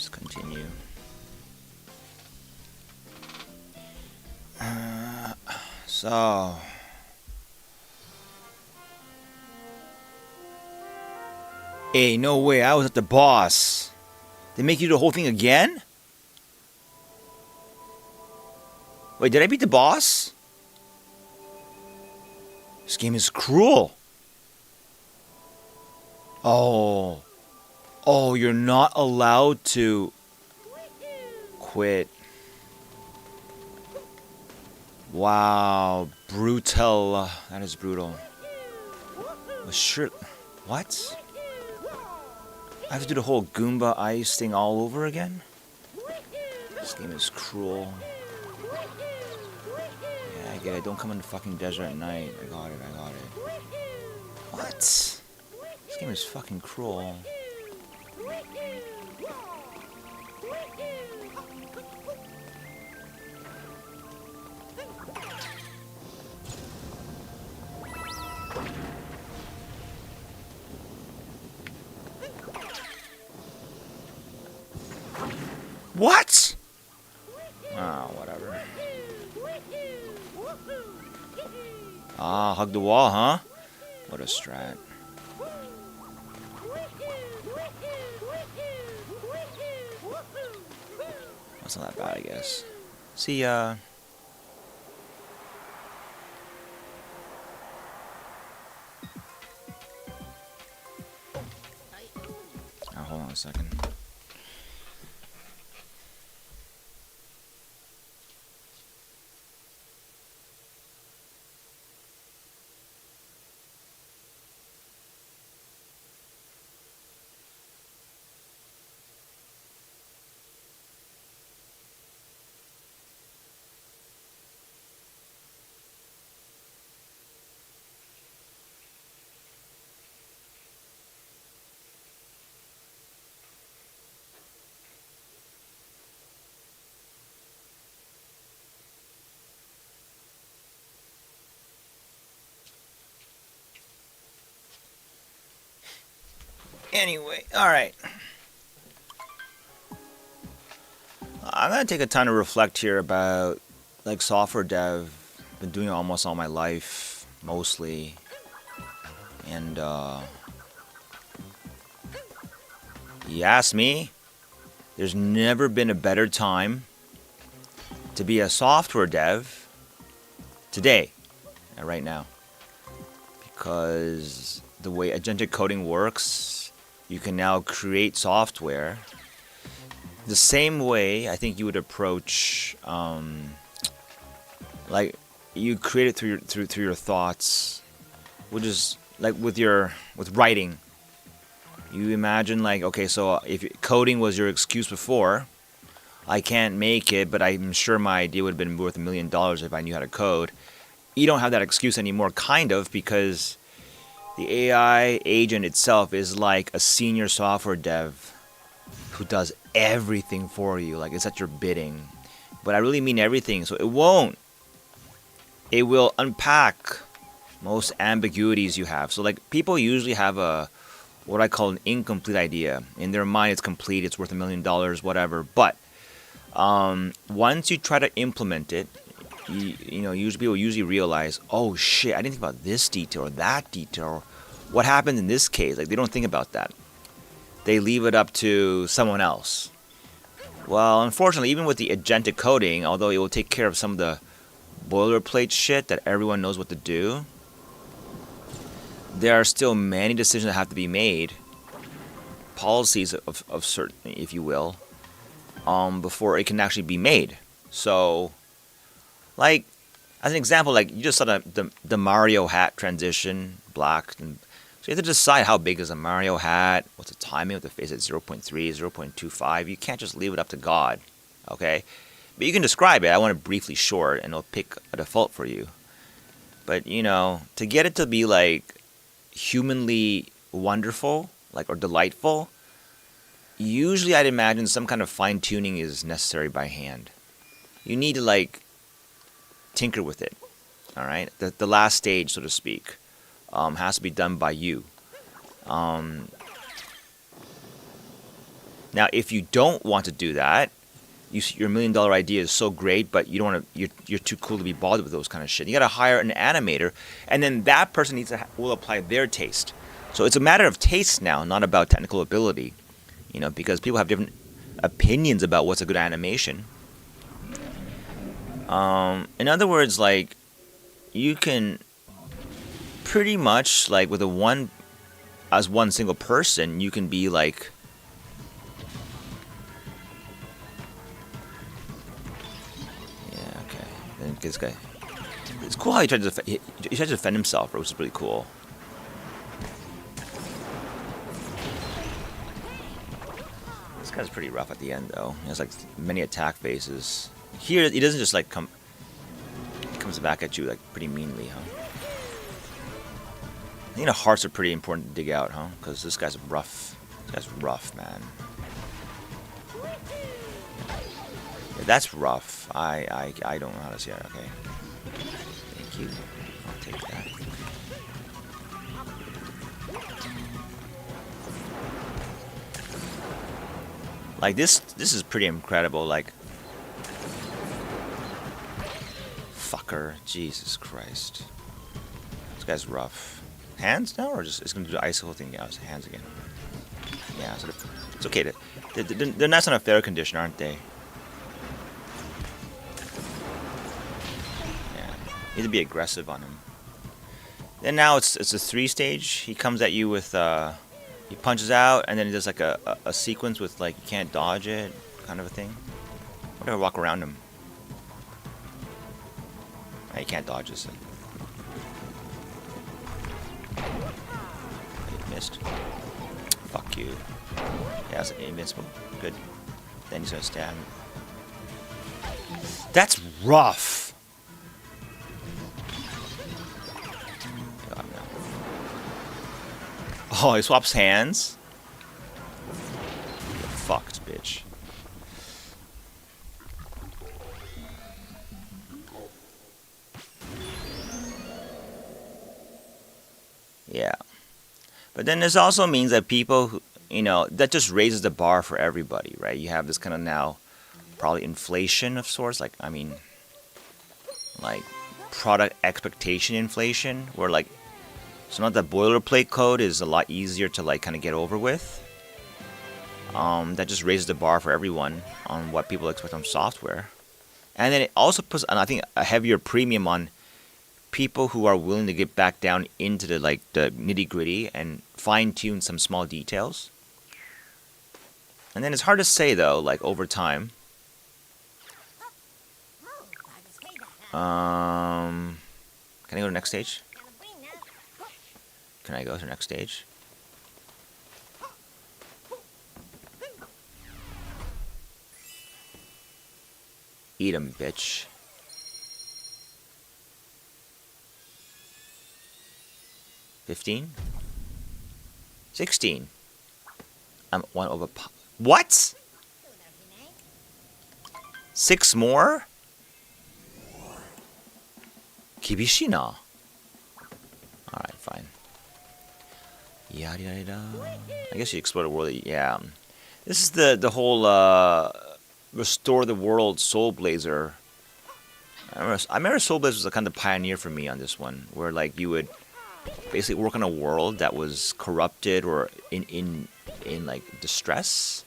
Let's continue. So... Hey, no way, I was at the boss. They make you do the whole thing again? Wait, did I beat the boss? This game is cruel. Oh. Oh, you're not allowed to quit. Wow, brutal. That is brutal. Well, sure. What? I have to do the whole Goomba ice thing all over again? This game is cruel. Yeah, I get it. Don't come in the fucking desert at night. I got it. What? This game is fucking cruel. What? Ah, whatever. Ah, hug the wall, huh? What a strat. That's not that bad, I guess. See ya. Oh, hold on a second. Anyway, alright. I'm gonna take a time to reflect here about, like, software dev. Been doing it almost all my life, mostly. And, you ask me, there's never been a better time to be a software dev today, right now. Because the way agentic coding works, you can now create software the same way I think you would approach, like, you create it through your thoughts, which is like with writing. You imagine, like, okay, so if coding was your excuse before, I can't make it, but I'm sure my idea would have been worth $1 million if I knew how to code. You don't have that excuse anymore, kind of, because the AI agent itself is like a senior software dev who does everything for you. Like, it's at your bidding. But I really mean everything, so it won't. It will unpack most ambiguities you have. So, like, people usually have what I call an incomplete idea. In their mind, it's complete, it's worth $1 million, whatever. But once you try to implement it, usually people realize, oh shit, I didn't think about this detail or that detail. What happened in this case? Like, they don't think about that. They leave it up to someone else. Well, unfortunately, even with the agentic coding, although it will take care of some of the boilerplate shit that everyone knows what to do, there are still many decisions that have to be made, policies of certain, if you will, before it can actually be made. So, like, as an example, like, you just saw the Mario hat transition, black, and so you have to decide how big is a Mario hat, what's the timing of the face at 0.3, 0.25. You can't just leave it up to God, okay? But you can describe it. I want it briefly short, and it'll pick a default for you. But, to get it to be, like, humanly wonderful, like, or delightful, usually I'd imagine some kind of fine-tuning is necessary by hand. You need to, like, tinker with it, all right? The last stage, so to speak, has to be done by you. Now, if you don't want to do that, your $1 million idea is so great, but you don't want to. You're too cool to be bothered with those kind of shit. You got to hire an animator, and then that person will apply their taste. So it's a matter of taste now, not about technical ability. Because people have different opinions about what's a good animation. In other words, like, you can pretty much, like, as one single person, you can be like, yeah, okay. Then this guy, it's cool how he tried to defend himself, which is really cool. This guy's pretty rough at the end, though. He has like many attack phases. Here, he doesn't just like come. He comes back at you like pretty meanly, huh? I think the hearts are pretty important to dig out, huh? Because this guy's rough. This guy's rough, man. Yeah, that's rough. I don't know how to say it. Okay. Thank you. I'll take that. Like this is pretty incredible. Like, fucker, Jesus Christ. This guy's rough. Hands now, or just it's gonna do the icicle thing? Yeah, it's hands again. Yeah, so it's okay. They're not in a fair condition, aren't they? Yeah, you need to be aggressive on him. Then now it's a 3-stage. He comes at you with he punches out, and then he does like a sequence with like you can't dodge it, kind of a thing. Whatever, walk around him. Oh, you can't dodge this. Missed. Fuck you. Yeah, it's invincible. Good. Then he's gonna stab. That's rough. God, no. Oh, he swaps hands. Get fucked, bitch. Yeah. But then this also means that people who, that just raises the bar for everybody, right? You have this kind of now probably inflation of sorts. Like, I mean, like product expectation inflation, where like, so not that boilerplate code is a lot easier to like kind of get over with. That just raises the bar for everyone on what people expect from software. And then it also puts, and I think, a heavier premium on people who are willing to get back down into the nitty gritty and fine tune some small details. And then it's hard to say though, like over time. Can I go to the next stage? Can I go to the next stage? Eat 'em, bitch. $15? $16. I'm one over. What? 6 more? Kibishina. Alright, fine. Yada yada. I guess you explore the world. Yeah. This is the whole restore the world Soul Blazer. I remember Soul Blazer was a kind of pioneer for me on this one, where like you would basically work on a world that was corrupted or in like distress,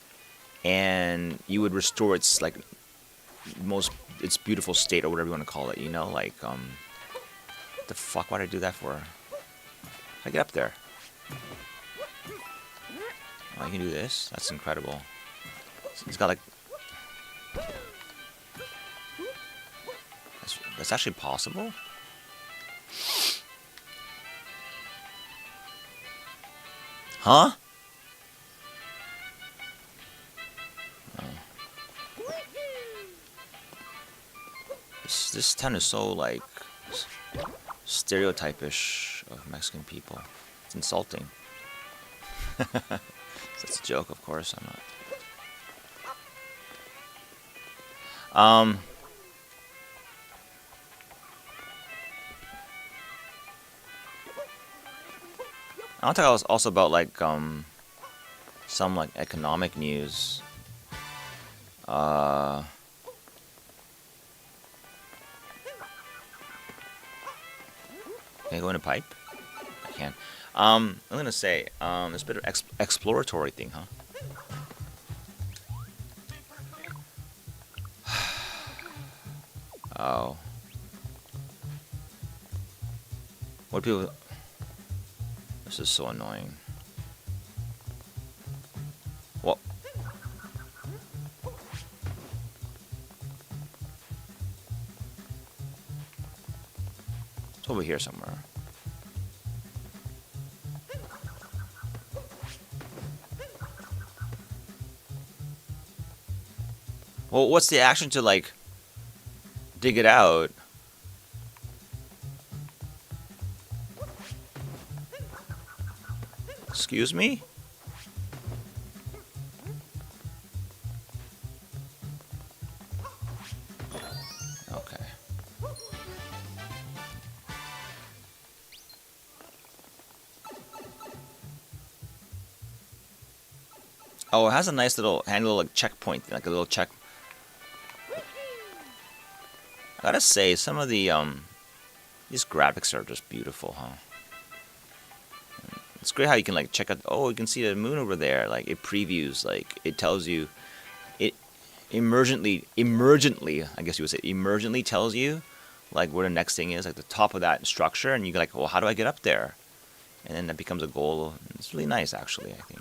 and you would restore its like its beautiful state, or whatever you want to call it. Like what the fuck? Why'd I do that for? I get up there. Oh, I can do this. That's incredible. He's got like. That's actually possible. Huh? Oh. This town is so like stereotypish of Mexican people. It's insulting. That's a joke, of course. I'm not. I want to talk also about like some like economic news. Can I go in a pipe? I can. I'm gonna say, it's a bit of exploratory thing, huh? Oh. What people... This is so annoying. What? It's over here somewhere. Well, what's the action to, like, dig it out? Excuse me? Okay. Oh, it has a nice little handle, like checkpoint, like a little check. I gotta say, some of the these graphics are just beautiful, huh? It's great how you can like check out. Oh, you can see the moon over there. Like it previews, like it tells you, it emergently, I guess you would say, emergently tells you, like where the next thing is, like the top of that structure, and you go like, well, how do I get up there? And then that becomes a goal. It's really nice, actually. I think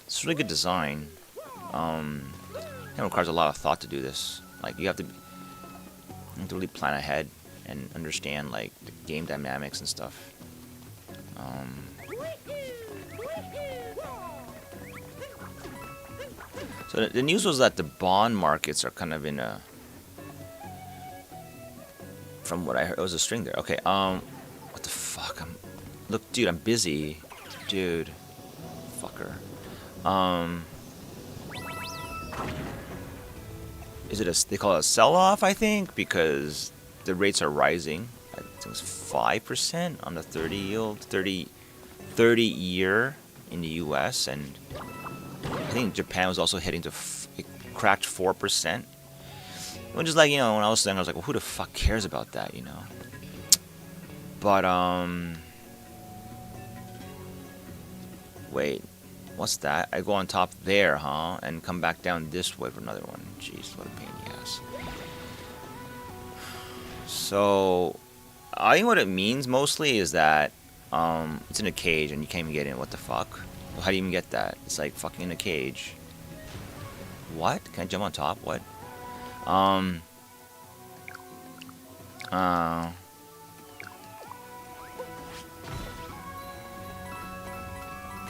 it's really good design. It requires a lot of thought to do this. Like you have to really plan ahead and understand like the game dynamics and stuff. So the news was that the bond markets are kind of in a... From what I heard, it was a string there. Okay, what the fuck? Look, dude, I'm busy. Dude. Fucker. Is it they call it a sell-off, I think? Because the rates are rising. I think it's 5% on the 30 yield, 30 year in the US, and I think Japan was also heading to it cracked 4%. Which is like, you know, when I was saying, I was like, well, who the fuck cares about that, you know? But wait, what's that? I go on top there, huh? And come back down this way for another one. Jeez, what a pain in the ass. So I think what it means mostly is that it's in a cage and you can't even get in. What the fuck? Well, how do you even get that? It's like fucking in a cage. What? Can I jump on top? What? Can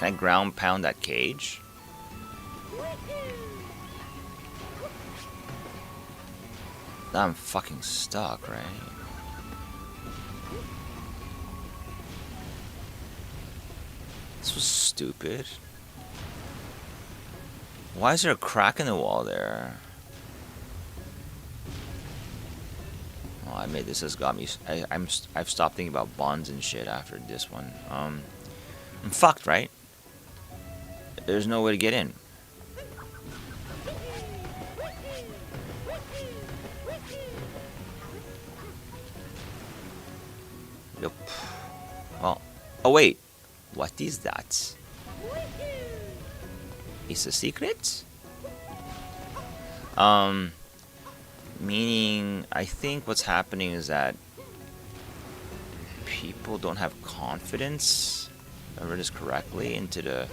I ground pound that cage? I'm fucking stuck, right? This was stupid. Why is there a crack in the wall there? Oh, I made this has got me. I've stopped thinking about bonds and shit after this one. I'm fucked, right? There's no way to get in. Yep. Well, oh wait, what is that? It's a secret? Meaning, I think what's happening is that people don't have confidence, if I read this correctly, into the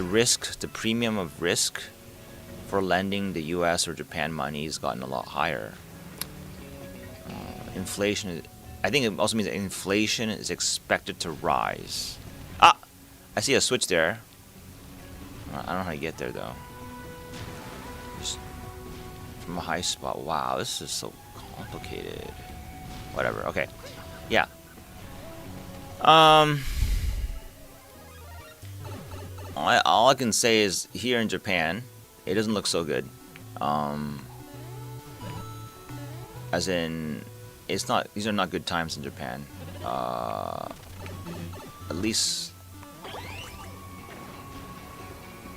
risk, the premium of risk for lending the US or Japan money has gotten a lot higher. Inflation, I think it also means that inflation is expected to rise. Ah! I see a switch there. I don't know how to get there though. Just from a high spot. Wow, this is so complicated. Whatever, okay. Yeah. All I can say is here in Japan, it doesn't look so good. As in, it's not. These are not good times in Japan. At least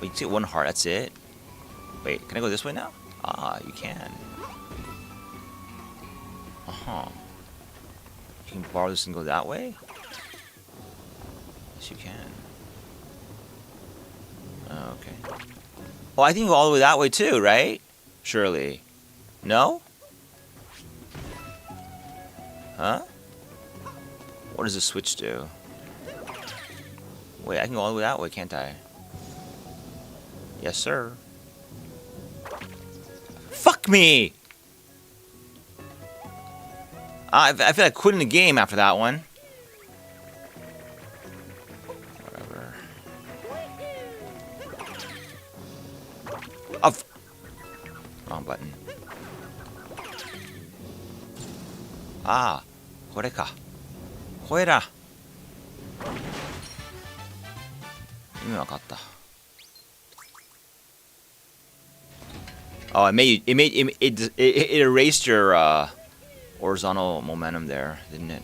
Wait, you get 1 heart, that's it? Wait, can I go this way now? Ah, you can. Uh-huh. You can borrow this and go that way? Yes, you can. Oh, okay. Well, I think you go all the way that way too, right? Surely. No? Huh? What does this switch do? Wait, I can go all the way that way, can't I? Yes, sir. Fuck me! I feel like quitting the game after that one. Whatever. Oh, wrong button. Ah, これか。これだ。今わかった。Oh, it erased your horizontal momentum there, didn't it?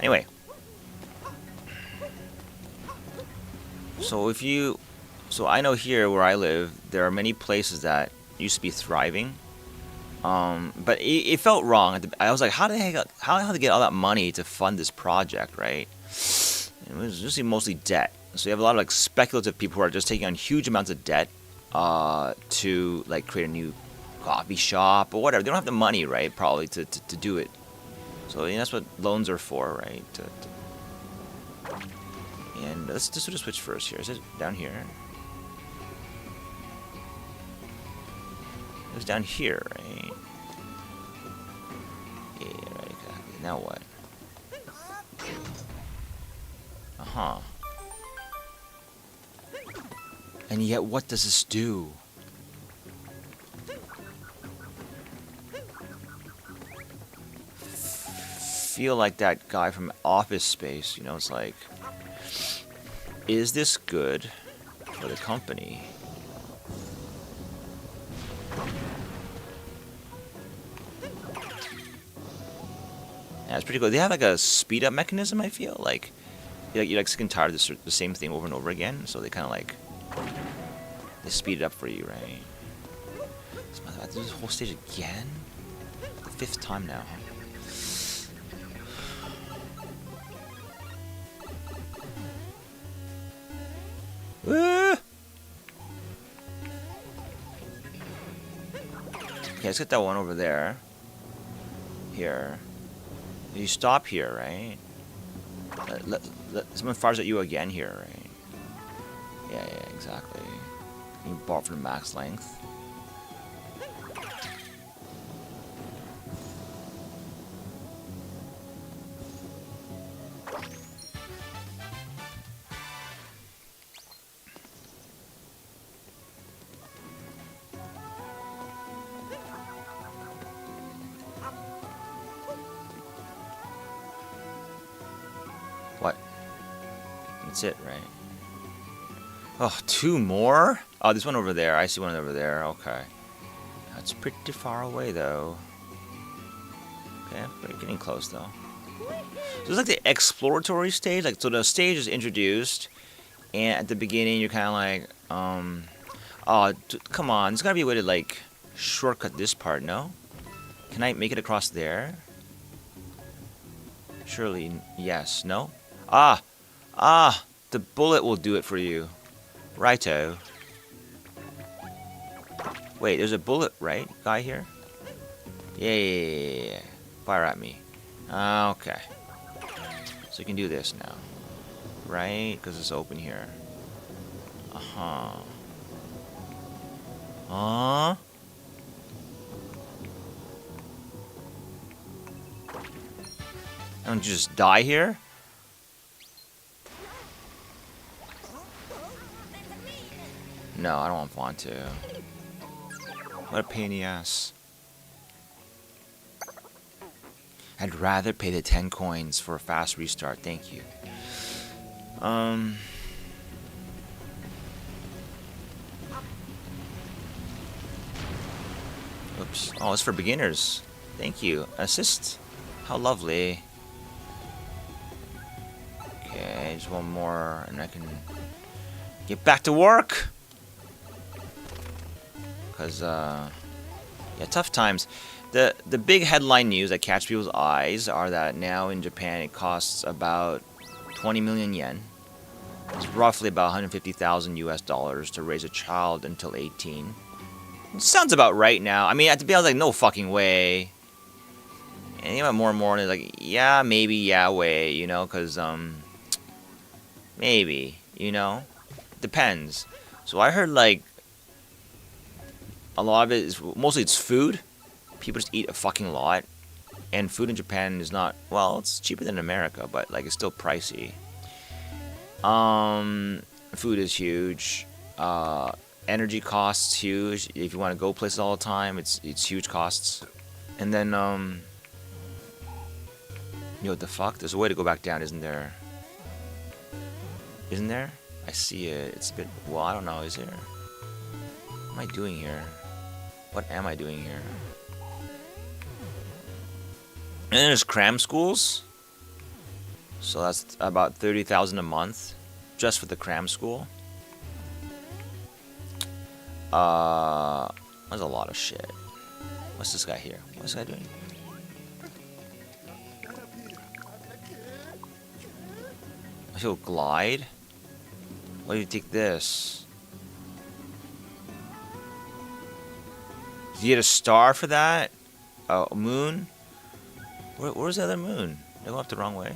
Anyway, so I know here where I live, there are many places that used to be thriving, but it felt wrong. I was like, how the hell to get all that money to fund this project, right? It was just mostly debt. So you have a lot of like speculative people who are just taking on huge amounts of debt to like create a new coffee shop or whatever. They don't have the money, right? Probably to do it. So that's what loans are for, right? And let's just sort of switch first here. Is it down here? It was down here, right? Yeah, right, exactly. Now what? Uh-huh. And yet, what does this do? Feel like that guy from Office Space, you know, it's like, is this good for the company? Yeah, it's pretty cool. They have like a speed up mechanism, I feel like. You're like sick and tired of the same thing over and over again, so they kind of like, they speed it up for you, right? So I have to do this whole stage again? The 5th time now, huh? Okay, let's get that one over there. Here. You stop here, right? Someone fires at you again here, right? Yeah, exactly. You borrow for the max length. What? That's it, right? Oh, 2 more? Oh, there's one over there. I see one over there. Okay. That's pretty far away, though. Okay, we're getting close, though. So it's like the exploratory stage. Like, so the stage is introduced, and at the beginning, you're kind of like, oh, come on. There's gotta be a way to, like, shortcut this part, no? Can I make it across there? Surely, yes. No? Ah! The bullet will do it for you. Righto. Wait, there's a bullet, right? Guy here? Yeah. Fire at me. Okay. So you can do this now. Right? Because it's open here. Uh-huh. Don't you just die here? No, I don't want to. What a pain in the ass. I'd rather pay the 10 coins for a fast restart, thank you. Oops. Oh, it's for beginners. Thank you. Assist. How lovely. Okay, just one more, and I can Get back to work. Cause yeah, tough times. The big headline news that catch people's eyes are that now in Japan it costs about 20 million yen. It's roughly about 150,000 US dollars to raise a child until 18. It sounds about right now. I mean, at the be honest, like no fucking way. And even more and more, and it's like, yeah, maybe, yeah, way, you know, cause maybe, you know, depends. So I heard like a lot of it is mostly it's food. People just eat a fucking lot, and food in Japan is not, well, it's cheaper than America, but like it's still pricey. Food is huge. Energy costs huge. If you want to go places all the time, it's huge costs. And then yo, what the fuck? There's a way to go back down, isn't there? Isn't there? I see it. It's a bit, well, I don't know. Is there? What am I doing here? What am I doing here? And then there's cram schools. So that's about 30,000 a month, just for the cram school. There's a lot of shit. What's this guy here? What's this guy doing? I feel glide. Why do you take this? Did you get a star for that? A moon? Where's the other moon? Did I go up the wrong way?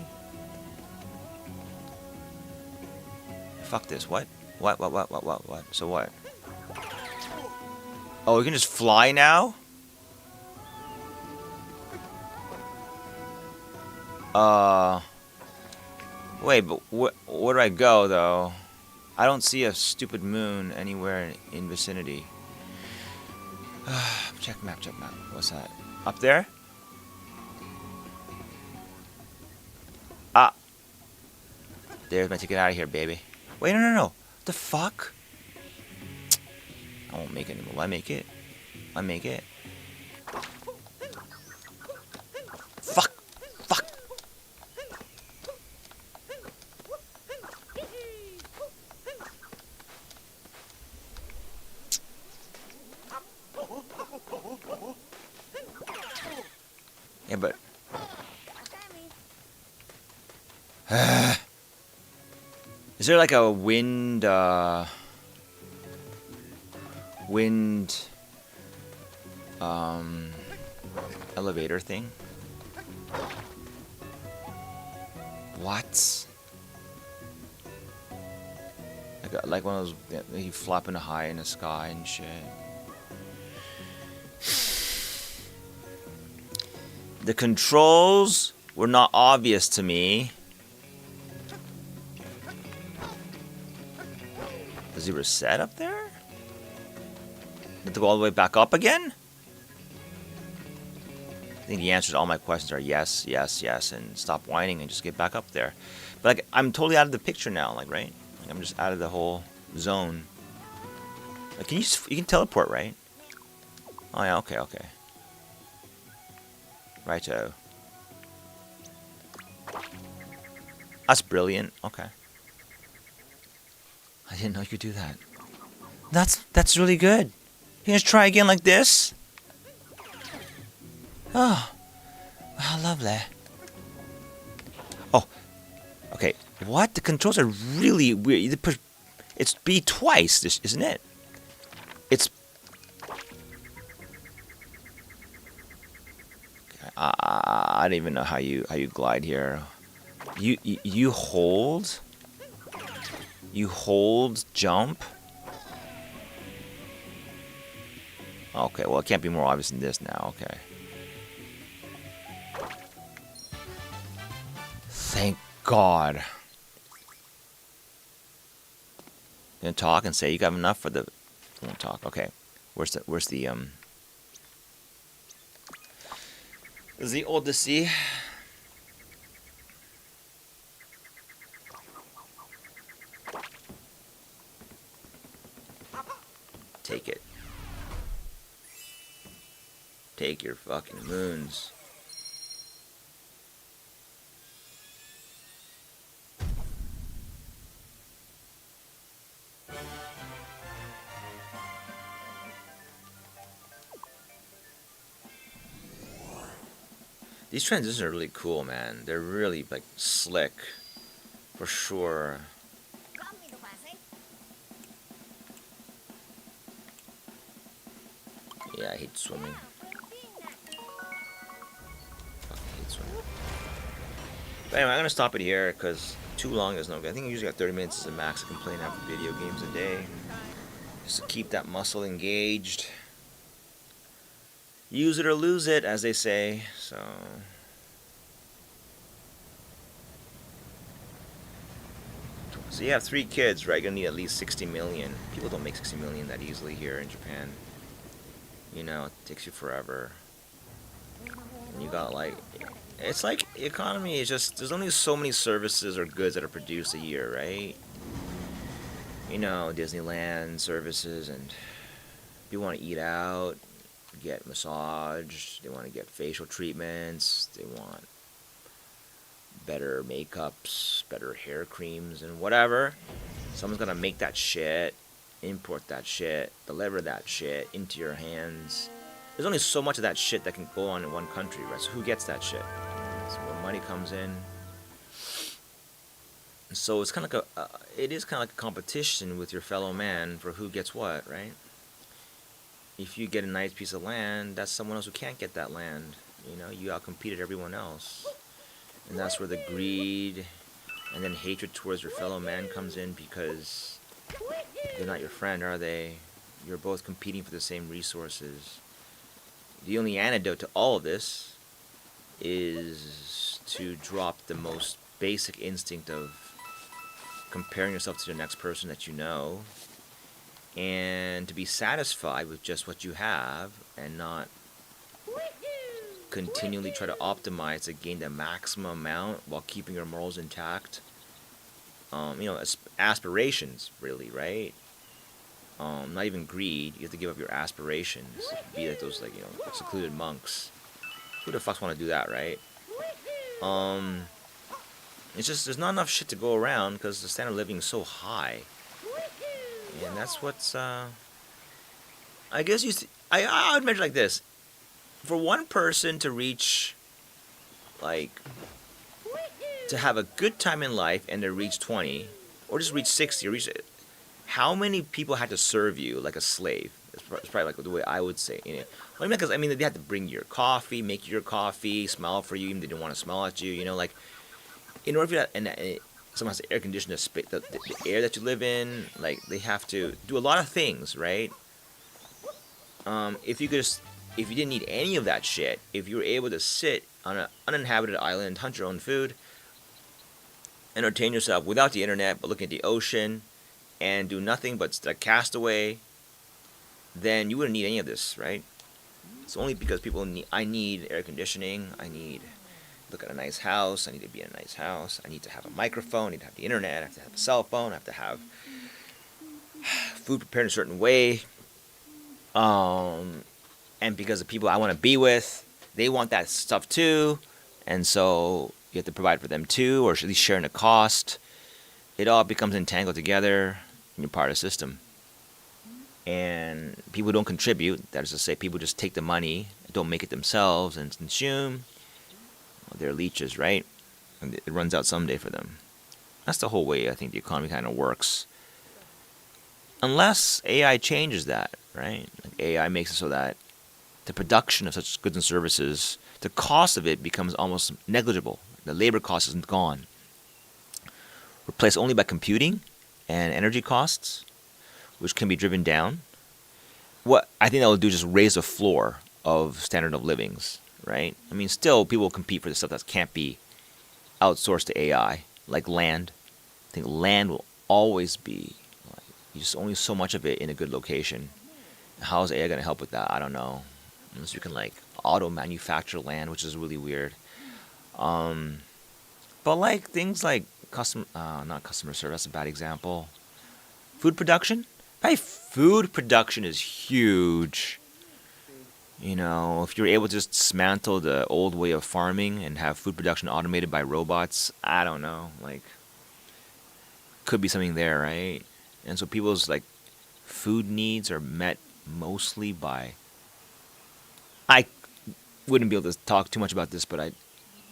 Fuck this. What? What? So what? Oh, we can just fly now? Wait, but where do I go, though? I don't see a stupid moon anywhere in vicinity. Check map. What's that? Up there? Ah. There's my ticket out of here, baby. Wait, no. The fuck? I won't make it anymore. Will I make it? I make it. Fuck. Yeah, but... Is there like a wind elevator thing? What? Like one of those, yeah, you flapping high in the sky and shit. The controls were not obvious to me. Does he reset up there? Have to go all the way back up again? I think the answers to all my questions are yes, and stop whining and just get back up there. But like, I'm totally out of the picture now, like, right? Like, I'm just out of the whole zone. Like, you can teleport, right? Oh yeah, okay. Righto. That's brilliant. Okay. I didn't know you could do that. That's really good. You can just try again like this. Oh, wow, lovely. Oh, okay. What? The controls are really weird. It's B twice, isn't it? It's. I don't even know how you glide here. You hold. You hold jump. Okay, well it can't be more obvious than this now. Okay. Thank God. Gonna talk and say you got enough for the. Won't talk. Okay. Where's the Odyssey? Take it. Take your fucking moons. These transitions are really cool, man. They're really like slick, for sure. Yeah, I hate swimming. Fucking hate swimming. But anyway, I'm gonna stop it here because too long is no good. I think I usually got 30 minutes as a max of playing out for video games a day, just to keep that muscle engaged. Use it or lose it, as they say. So you have 3 kids, right? You're gonna need at least 60 million. People don't make 60 million that easily here in Japan. You know, it takes you forever. And you got like, it's like the economy is just, there's only so many services or goods that are produced a year, right? You know, Disneyland services, and people want to eat out, get massaged, they want to get facial treatments, they want better makeups, better hair creams, and whatever. Someone's gonna make that shit, import that shit, deliver that shit into your hands. There's only so much of that shit that can go on in one country, right? So who gets that shit? So when money comes in, so it's kind of like it is kind of like a competition with your fellow man for who gets what, right? If you get a nice piece of land, that's someone else who can't get that land. You know, you outcompeted everyone else. And that's where the greed and then hatred towards your fellow man comes in, because they're not your friend, are they? You're both competing for the same resources. The only antidote to all of this is to drop the most basic instinct of comparing yourself to the next person that you know, and to be satisfied with just what you have and not continually try to optimize to gain the maximum amount while keeping your morals intact. You know, aspirations, really, right? Not even greed. You have to give up your aspirations. Be like those, like, you know, like secluded monks. Who the fuck want to do that, right? It's just there's not enough shit to go around because the standard of living is so high, and that's what's. I guess I would measure like this: for one person to reach, like, to have a good time in life and to reach 20, or just reach 60, or reach, how many people had to serve you like a slave? It's probably like the way I would say it. Well, because I mean, they had to bring you your coffee, make you your coffee, smell for you, even they didn't want to smell at you. You know, like, in order for that, and someone has to air condition the air that you live in. Like, they have to do a lot of things, right? If you could just, if you didn't need any of that shit, if you were able to sit on an uninhabited island, hunt your own food, entertain yourself without the internet, but looking at the ocean, and do nothing but a castaway, then you wouldn't need any of this, right? It's only because people need. I need air conditioning. I need look at a nice house. I need to be in a nice house. I need to have a microphone. I need to have the internet. I have to have a cell phone. I have to have food prepared in a certain way. And because the people I want to be with, they want that stuff too, and so you have to provide for them too, or at least sharing the cost. It all becomes entangled together, and you're part of the system. And people don't contribute. That is to say, people just take the money, don't make it themselves, and consume. Well, they're leeches, right? And it runs out someday for them. That's the whole way I think the economy kind of works. Unless AI changes that, right? Like, AI makes it so that the production of such goods and services, the cost of it becomes almost negligible. The labor cost isn't gone. Replaced only by computing and energy costs, which can be driven down. What I think that will do is just raise the floor of standard of livings, right? I mean, still, people will compete for the stuff that can't be outsourced to AI, like land. I think land will always be, like, just only so much of it in a good location. How is AI going to help with that? I don't know. Unless you can, like, auto manufacture land, which is really weird. But like things like not customer service, that's a bad example. Food production? Probably food production is huge. You know, if you're able to just dismantle the old way of farming and have food production automated by robots, I don't know, like, could be something there, right? And so people's, like, food needs are met mostly by, I wouldn't be able to talk too much about this, but I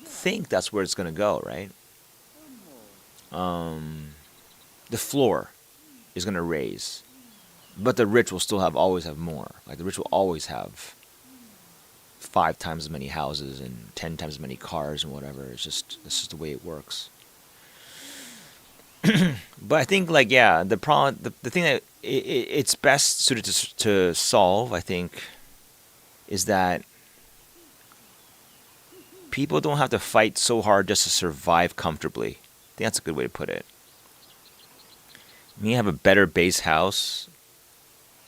think that's where it's gonna go, right? The floor is gonna raise, but the rich will still have always have more. Like the rich will always have 5 times as many houses and 10 times as many cars and whatever. It's just the way it works. But I think like yeah, the problem, the thing that it's best suited to solve, I think, is that people don't have to fight so hard just to survive comfortably. I think that's a good way to put it. When you have a better base house,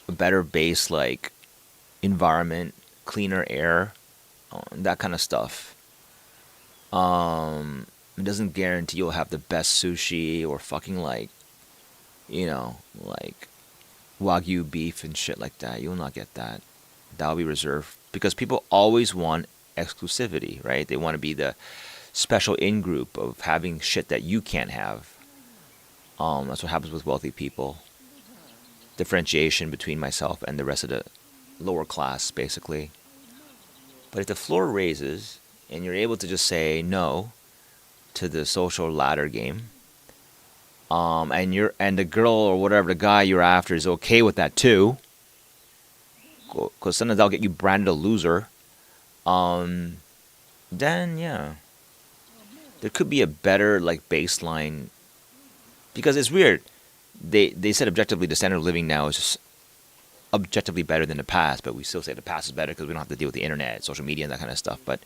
a better base like environment, cleaner air, that kind of stuff. It doesn't guarantee you'll have the best sushi or fucking like, like wagyu beef and shit like that. You'll not get that. That'll be reserved because people always want exclusivity, right? They want to be the special in group of having shit that you can't have. That's what happens with wealthy people. Differentiation between myself and the rest of the lower class, basically. But if the floor raises and you're able to just say no to the social ladder game, and the girl or whatever the guy you're after is okay with that too, because sometimes they'll get you branded a loser. Then yeah, there could be a better like baseline, because it's weird. They said objectively the standard of living now is just objectively better than the past, but we still say the past is better because we don't have to deal with the internet, social media, and that kind of stuff. But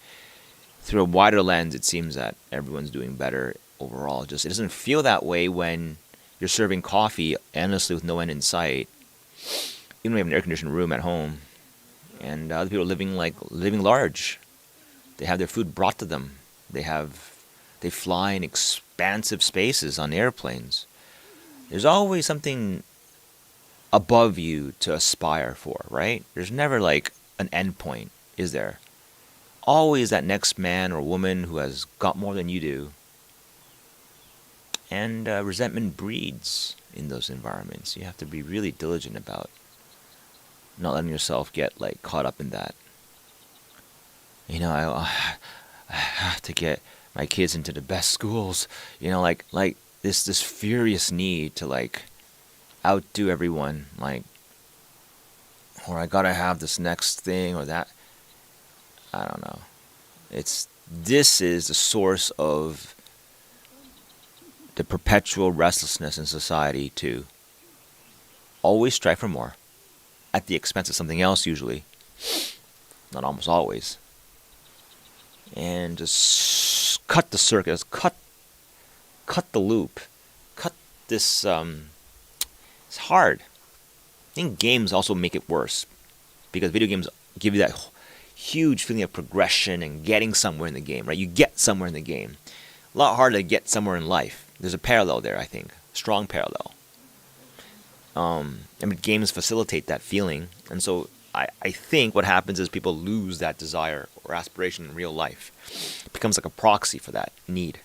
through a wider lens, it seems that everyone's doing better overall. Just it doesn't feel that way when you're serving coffee endlessly with no end in sight. You don't have an air-conditioned room at home, and other people are living large. They have their food brought to them. They fly in expansive spaces on airplanes. There's always something above you to aspire for, right? There's never like an end point, is there? Always that next man or woman who has got more than you do. And resentment breeds in those environments. You have to be really diligent about not letting yourself get like caught up in that. I have to get my kids into the best schools. Like this furious need to like outdo everyone, like, or I gotta have this next thing or that. I don't know. This is the source of the perpetual restlessness in society to always strive for more at the expense of something else, usually, not almost always, and just cut the circuit, cut the loop, cut this. It's hard. I think games also make it worse because video games give you that huge feeling of progression and getting somewhere in the game, right? You get somewhere in the game. A lot harder to get somewhere in life. There's a parallel there, I think. Strong parallel. Games facilitate that feeling. And so I think what happens is people lose that desire or aspiration in real life. It becomes like a proxy for that need.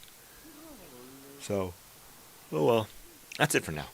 So, oh well. That's it for now.